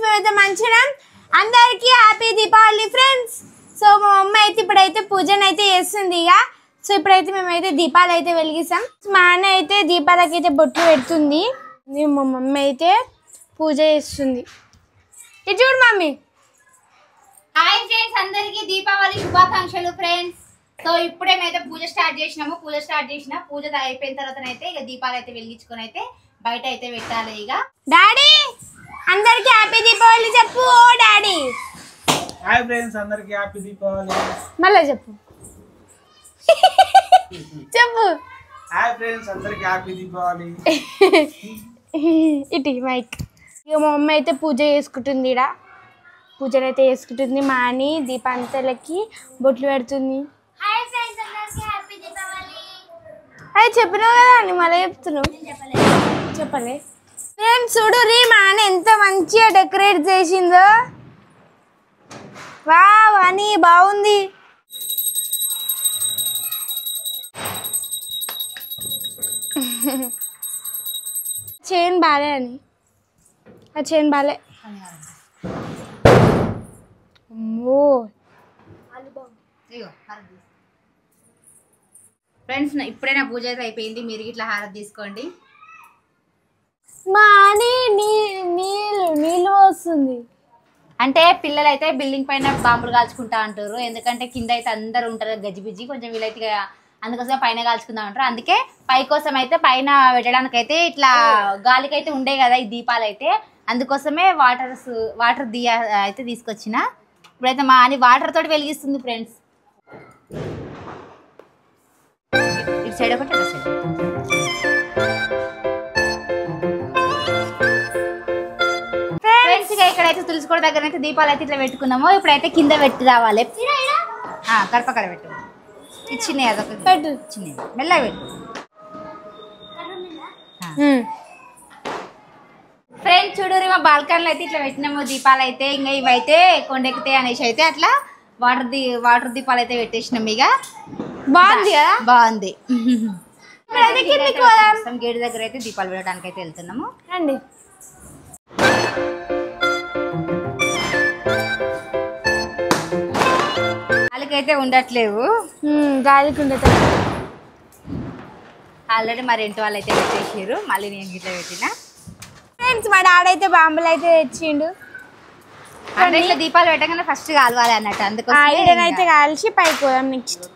మేమైతే మంచిగా అందరికీ హ్యాపీ దీపావళి ఫ్రెండ్స్. సో మా మమ్మీ అయితే ఇప్పుడైతే పూజను అయితే చేస్తుంది ఇక. సో ఇప్పుడైతే మేమైతే దీపాలు అయితే వెలిగిస్తాం. మా అన్న అయితే దీపాలకి అయితే బొట్లు పెడుతుంది. మా మమ్మీ అయితే పూజ చేస్తుంది. ఇది చూడు మమ్మీ. హాయ్ ఫ్రెండ్స్, అందరికీ దీపావళి శుభాకాంక్షలు ఫ్రెండ్స్. సో ఇప్పుడే మేమైతే పూజ స్టార్ట్ చేసినాము. పూజ అయిపోయిన తర్వాత అయితే ఇక దీపాలు అయితే వెలిగించుకొని అయితే బయట అయితే పెట్టాలి. ఇక డాడీ అందరికి హ్యాపీ దీపావళి చెప్పు. ఓ డాడీ. హాయ్ ఫ్రెండ్స్, అందరికి హ్యాపీ దీపావళి. మళ్ళీ చెప్పు. చెప్పు. హాయ్ ఫ్రెండ్స్, అందరికి హ్యాపీ దీపావళి. ఇటు మైక్. ఇక మా మమ్మీ అయితే పూజ చేసుకుంటుంది. ఇక్కడ పూజలు అయితే చేసుకుంటుంది. మా అని దీపాంతలకి బొట్లు పెడుతుంది. అది చెప్పినావు కదా అని మళ్ళీ చెప్తున్నావు. చెప్పలే ఫ్రెండ్స్. చూడు రీ మా అన్న ఎంత మంచిగా డెకరేట్ చేసిందో. వావ్ అని బాగుంది. చైన్ బాలే అని ఆ చైన్ బాలే. అమ్మో ఫ్రెండ్స్, ఇప్పుడే నా పూజ అయితే అయిపోయింది. మీరు ఇట్లా హారతి తీసుకోండి. మా అని నీళ్ళు వస్తుంది. అంటే పిల్లలు అయితే బిల్డింగ్ పైన బాంబులు కాల్చుకుంటా అంటారు. ఎందుకంటే కింద అయితే అందరు ఉంటారు గజిబిజి, కొంచెం వీళ్ళైతే అందుకోసం పైన కాల్చుకుందాం అంటారు. అందుకే పై కోసం అయితే పైన పెట్టడానికి అయితే ఇట్లా గాలికైతే ఉండే కదా ఈ దీపాలు అయితే, అందుకోసమే వాటర్ దియా అయితే తీసుకొచ్చిన. ఇప్పుడైతే మా అని వాటర్ తోటి వెలిగిస్తుంది ఫ్రెండ్స్. ఇటు సైడ్ ఒకటి అటు సైడ్. ఫ్రెండ్స్, ఇక్కడైతే తులసికోట దగ్గర అయితే దీపాలు అయితే ఇట్లా పెట్టుకున్నాము. ఇప్పుడైతే కింద పెట్టి రావాలి. కడపక్కడ పెట్టు. చిన్నది అదొక పెట్టు. చిన్నది మెల్లగా పెట్టు. ఫ్రెండ్స్ చూడరు, మా బాల్కనీలో అయితే ఇట్లా పెట్టినాము దీపాలు అయితే. ఇంకా ఇవైతే కొండెక్కుతాయి అనేసి అయితే అట్లా వాటర్ దీపాలు అయితే పెట్టేసినాం. ఇక బాగుంది కదా. బాగుంది. గేట్ గేట్ దగ్గర అయితే దీపాలు పెట్టడానికి అయితే వెళ్తున్నాము. రండి. గాలికైతే ఉండట్లేవు. గాలికి ఉండదు. ఆల్రెడీ మా రెంట్ వాళ్ళు అయితే పెట్టేసారు. మళ్ళీ నేను గిట్లా పెట్టిన. ఫ్రెండ్స్, మా డాడీ అయితే బాంబులు అయితే తెచ్చిండు. అంటే ఇట్లా దీపాలు పెట్టగానే ఫస్ట్ కాలవాలి అన్నట్టు, అందుకోసం అయితే కాల్చి పైకి పోదాం. నెక్స్ట్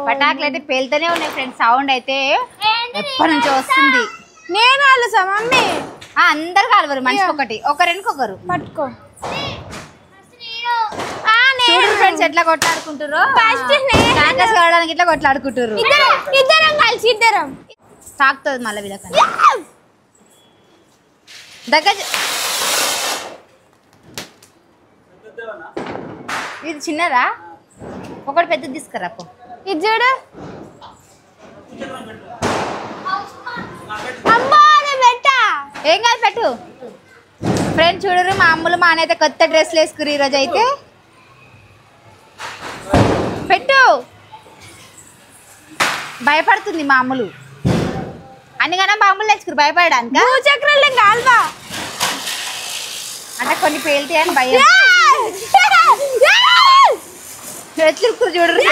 పటాకులు అయితే పేలుతూనే ఉన్నాయి ఫ్రెండ్స్. సౌండ్ అయితే ఎప్పటి నుంచో వస్తుంది. నేను కాలుసా మమ్మీ. అందరు కాలవరు, మనిషి ఒకటి, ఒకరికొకరు పట్టుకో. ఫ్రెండ్స్ ఎట్లా కొట్లాడుకుంటారు, ఫస్ట్ కావడానికి ఇట్లా కొట్లాడుకుంటారు. ఇద్దరం కలిసి ఇద్దరం తాకుతుంది మళ్ళీ వీళ్ళకన్నా దగ్గర. ఇది చిన్నదా, ఒకటి పెద్దది తీసుకురా. ఇది చూడు. ఏం కాదు పెట్టు. ఫ్రెండ్స్ చూడరు, మా అమ్ములు మా అయితే కొత్త డ్రెస్లు వేసుకురు ఈరోజు అయితే. పెట్టు. భయపడుతుంది మా అమ్ములు. అన్నిగానే మా అమ్ములు తెచ్చుకురు భయపడడానికి. భూచక్రాలు కాల్వా అంటే కొన్ని పేలితే అని భయం. ఎట్లుకురు చూడరు.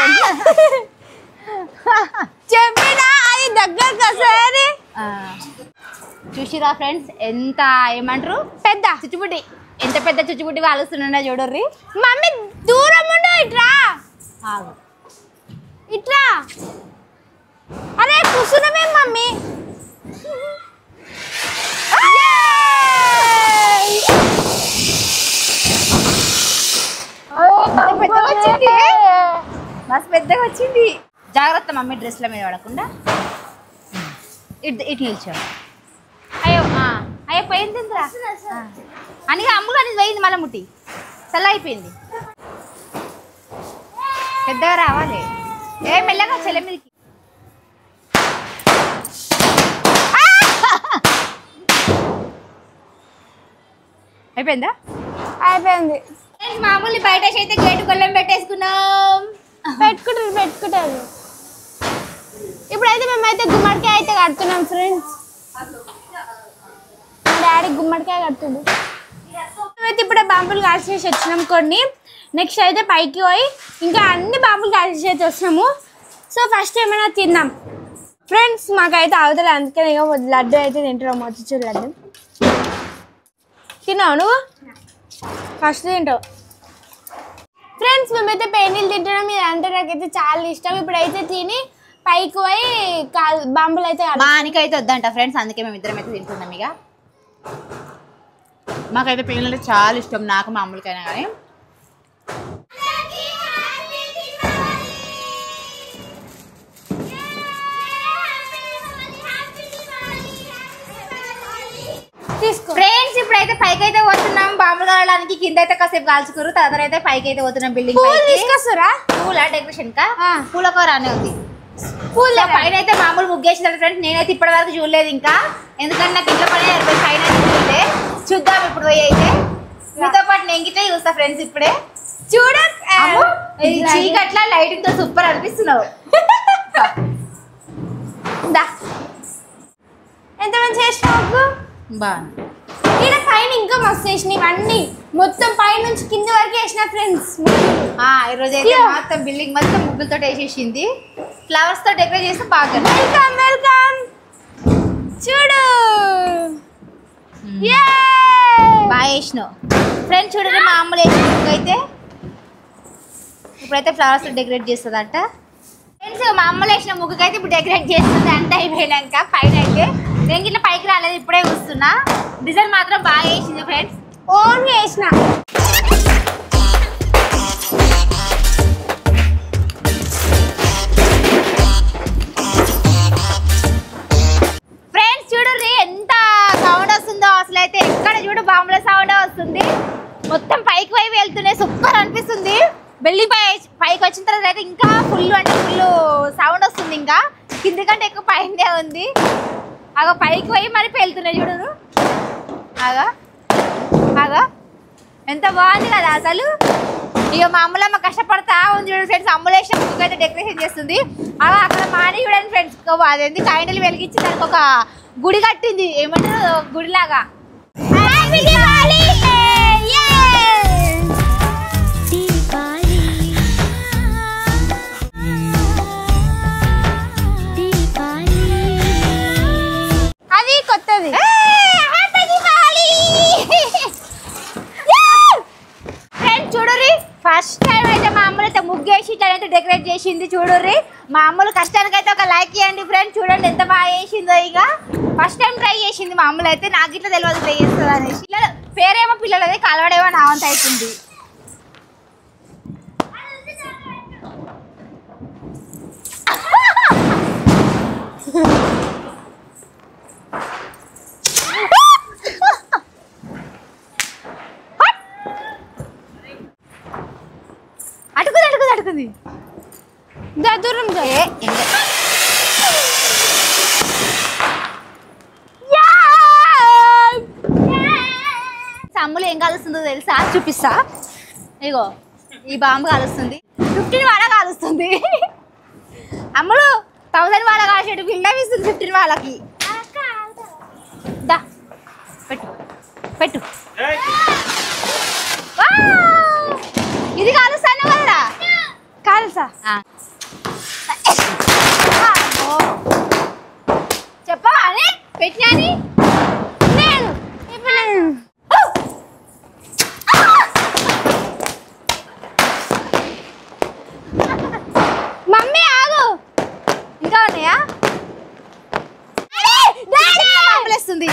చెప్పినా అది దగ్గరకు వస్తుంది. చూసిరా ఫ్రెండ్స్, ఎంత ఏమంటారు పెద్ద చుచ్చుబుడ్డి, ఎంత పెద్ద చుచ్చుబుడ్డి కాలుస్తున్నా చూడర్రి. మమ్మీ దూరం ఉండు. ఇట్రా ఇట్రా. అరే కూర్చున్నామే మమ్మీ. మస్తు పెద్దగా వచ్చింది. జాగ్రత్త మమ్మీ, డ్రెస్ల మీద పడకుండా. ఇటు నిల్చో. అయ్యో అయ్యో పోయింది తిందిరా అని అమ్ములు అనేది పోయింది. మళ్ళీ ముట్టి చల్ల అయిపోయింది. పెద్దగా రావాలి. మెల్లగా చెల్లె మీదకి. అయిపోయిందా? అయిపోయింది. మామూలు బయట అయితే గేటు గొల్లం పెట్టేసుకున్నాం. పెట్టుకుంటారు. ఇప్పుడైతే మేమైతే గుమ్మడికాయ అయితే కడుతున్నాం ఫ్రెండ్స్. మా డాడీ గుమ్మడికాయ కడుతుంది. మేమైతే ఇప్పుడు బాంబులు కాల్చేసి వచ్చినాం కొన్ని. నెక్స్ట్ అయితే పైకి పోయి ఇంకా అన్ని బాంబులు కాల్చేసి అయితే వస్తున్నాము. సో ఫస్ట్ ఏమైనా తిందాం ఫ్రెండ్స్. మాకైతే అవతల అందుకని లడ్డు అయితే తింటున్నాం. మొత్తం లడ్డు తిన్నావు నువ్వు? ఫస్ట్ తింటావు ఫ్రెండ్స్. మేమైతే పేనీలు తింటున్నాం. ఇది అంటే నాకైతే చాలా ఇష్టం. ఇప్పుడైతే తిని పైకి పోయి బాంబులు అయితే మానికైతే వద్దంట ఫ్రెండ్స్, అందుకే మేము ఇద్దరం అయితే తింటున్నాం. ఇక మాకైతే పిల్లలు చాలా ఇష్టం, నాకు మా అమ్ములకైనా కానీ. ఫ్రెండ్స్ ఇప్పుడైతే పైకి అయితే పోతున్నాం బాంబులు కాలడానికి. కింద అయితే కాసేపు కాల్చుకోరు, తర్వాత అయితే పైకి అయితే పోతున్నాం. బిల్డింగ్ తీసుకొస్తారా? పూల డెకరేషన్ కా పూల కూర అనే ఉంది. పూల పైన అయితే మామూలు ముగ్గేసింది ఫ్రెండ్స్. నేనైతే ఇప్పటి వరకు చూడలేదు ఇంకా, ఎందుకంటే నాకు ఇంట్లో పని పైన చూడలే. చూద్దాం ఇప్పుడు పోయి అయితే. మీతో పాటు నేను గిట్లా చూస్తా ఫ్రెండ్స్. ఇప్పుడే చూడ చీకట్లా లైటింగ్ తో సూపర్ అనిపిస్తున్నావు. ఎంత మంచి చేసినావు బాగుంది. ఇక్కడ పైన ఇంకా మస్తు వేసినాయి ఇవన్నీ. మొత్తం పైన నుంచి కింద వరకు వేసిన ఫ్రెండ్స్. ఈరోజు అయితే మొత్తం బిల్డింగ్ మొత్తం ముగ్గులతో వేసేసింది. ఫ్లవర్స్ తో డెకరేట్ చేస్తే బాగా. Welcome welcome. చూడు బాగా వేసినావు ఫ్రెండ్స్. చూడండి మా అమ్మలు వేసిన ముగ్గు అయితే ఇప్పుడైతే ఫ్లవర్స్ తో డెకరేట్ చేస్తుందంట ఫ్రెండ్స్. మా అమ్మలు వేసిన ముగ్గుకి అయితే ఇప్పుడు డెకరేట్ చేస్తుంది అంతా అయిపోయినాక. పైన అయితే నేను ఇట్లా పైకి రాలేదు, ఇప్పుడే చూస్తున్నా. డిజైన్ మాత్రం బాగా వేసింది ఫ్రెండ్స్. ఓన్ వేసిన ఫ్రెండ్స్. చూడండి ఎంత సౌండ్ వస్తుందో అసలు. అయితే ఎక్కడ చూడు బాంబుల సౌండ్ వస్తుంది. మొత్తం పైకి పై వెళ్తున్నాయి, సూపర్ అనిపిస్తుంది. బిల్డింగ్ పైకి వచ్చిన తర్వాత అయితే ఇంకా ఫుల్ అంటే ఫుల్ సౌండ్ వస్తుంది. ఇంకా కింది కంటే ఎక్కువ పైనే ఉంది. అగో పైకి పోయి మరి వెళ్తున్నాయి చూడరు. ఆగా ఆగా ఎంత బాగుంది కదా అసలు. ఇక మా అమ్మలమ్మ కష్టపడతా ఉంది చూడండి ఫ్రెండ్స్. అమ్మలేసిన ముగ్గు అయితే డెకరేషన్ చేస్తుంది. అలా అక్కడ మాని చూడండి ఫ్రెండ్స్. అదేంటి కాయిండలు వెలిగించి దానికి ఒక గుడి కట్టింది, ఏమంటారు గుడిలాగా. అది కొత్తది. ఫ్రెండ్స్ చూడరి ఫస్ట్ టైం అయితే మా అమ్మలు అయితే ముగ్గేసి ఇట్లయితే డెకరేట్ చేసింది. చూడరి మా అమ్మలు కష్టానికి అయితే ఒక లైక్ ఇవ్వండి ఫ్రెండ్స్. చూడండి ఎంత బాగా చేసిందో. ఇక ఫస్ట్ టైం ట్రై చేసింది మా అమ్మలు అయితే. నాకు ఇట్లా తెలియదు ట్రై చేస్తుంది అనేసి. పిల్లలు పేరేమో పిల్లలది, కలవడేమో నా వంత అవుతుంది. అటుకుంది అటుకుంది అటుకుంది. దూరం అమ్ములు ఏం కాలుస్తుందో తెలుసా? చూపిస్తా. ఇగో ఈ బాంబు కాలుస్తుంది. 15 వాళ్ళ కాలుస్తుంది. అమ్ములు 1000 వాళ్ళ కాల్చేటు బిల్డప్ ఇస్తుంది 15 వాళ్ళకి. దా పెట్టు పెట్టు. ఇది కాలుస్తాను కదా కాలుసా. చెప్పవా అని పెట్టినా అని నేను మమ్మీ ఆగు. ఇంకా ఉన్నాయా? వస్తుంది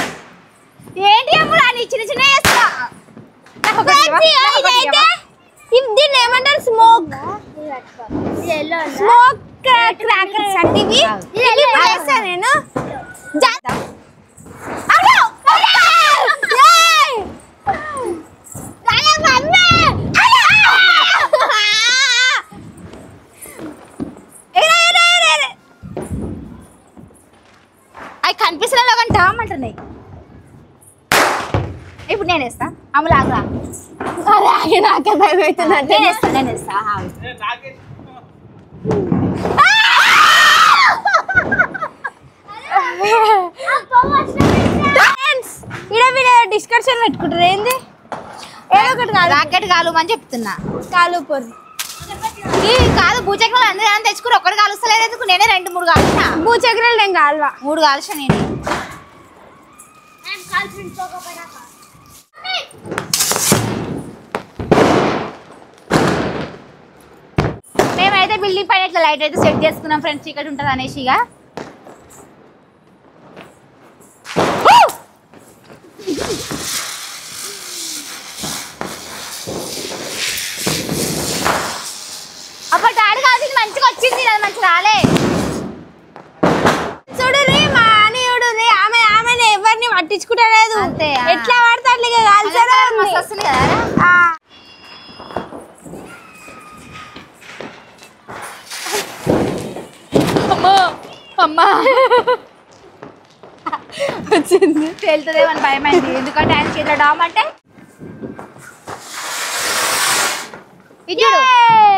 ఏంటి అమ్ములు అని చిన్న చిన్న చేస్తా. దీన్ని ఏమంటారు? స్మోక్ స్మోక్ క్రాకర్స్ అంటే ఇవి. చేస్తా నేను. అవి కనిపిస్తున్నా కానీ డామ్ అంటున్నాయి. ఇప్పుడు నేను వేస్తా. అమలాగా నాకే భయం అవుతుంది. నేను వేస్తా. ఇక్కడ డిస్కషన్ పెట్టుకుంటారు ఏంది ఏదో ఒకటి కాదు రాకెట్ కాలు అని చెప్తున్నా కాలు పొర్రు ఈ కాదు భూచక్రాలు అందరూ తెచ్చుకుని ఒక్కటి కాలుస్తలేదు ఎందుకు నేనే 2-3 కాల్చిన భూచక్రాలు నేను కాల్వా 3 కాల్చిన నేను మేమైతే బిల్డింగ్ పైన ఇట్లా లైట్ అయితే సెట్ చేసుకున్నాం ఫ్రెండ్స్ చీకటి ఉంటుంది అనేసి ఇక అప్పుడు డాడీ కాల్సింది మంచిగా వచ్చింది అది మంచిగా రాలే చూడురి మా అనియుడు ఆమెను ఎవరిని పట్టించుకుంటలేదు అంతే, ఆ. ఎట్లా పడితే అట్లా ఇక కాల్చడం మస్తు వస్తుంది కదా ఆ. అమ్మా వచ్చింది తేలుతుందేమని భయమైంది ఎందుకంటే ఆయన చేతిలో డామ్ అంటే ఇది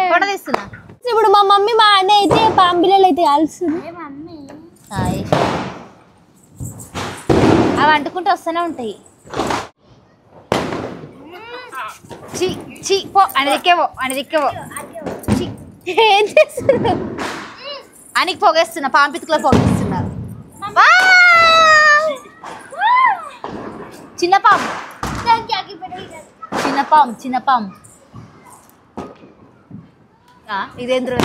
ఫోటో తీస్తున్నా ఇప్పుడు మా మమ్మీ మా అన్న అయితే పాంపిల్లలు అయితే కాల్స్తుంది అవి అంటుకుంటూ వస్తూనే ఉంటాయి చి చి పో అని దిక్కేవో ఏం చేస్తున్నారు అనికి పొగేస్తున్నా పాంపితుకులో పొగేస్తున్నారు చిన్న పాము ఇదేంద్ర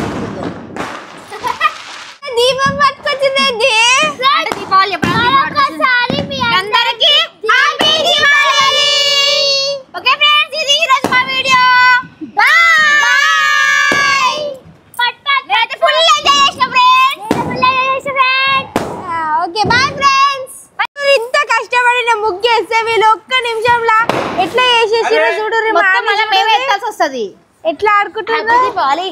దీపం పట్టుకొచ్చింది దీపావళి అందరికి ఓకే ఫ్రెండ్స్ ఇది ఈ రోజు మా వీడియో ఓకే బాయ్ ఫ్రెండ్స్ ఇంత కష్టపడిన ముగ్గేస్తే వీళ్ళు ఒక్క నిమిషంలో ఎట్లా చేసేసారో చూడరు మొత్తం మళ్ళీ మేమే ఎత్తాల్సి వస్తుంది ఎట్లా ఆడుకుంటున్నారు దీపావళి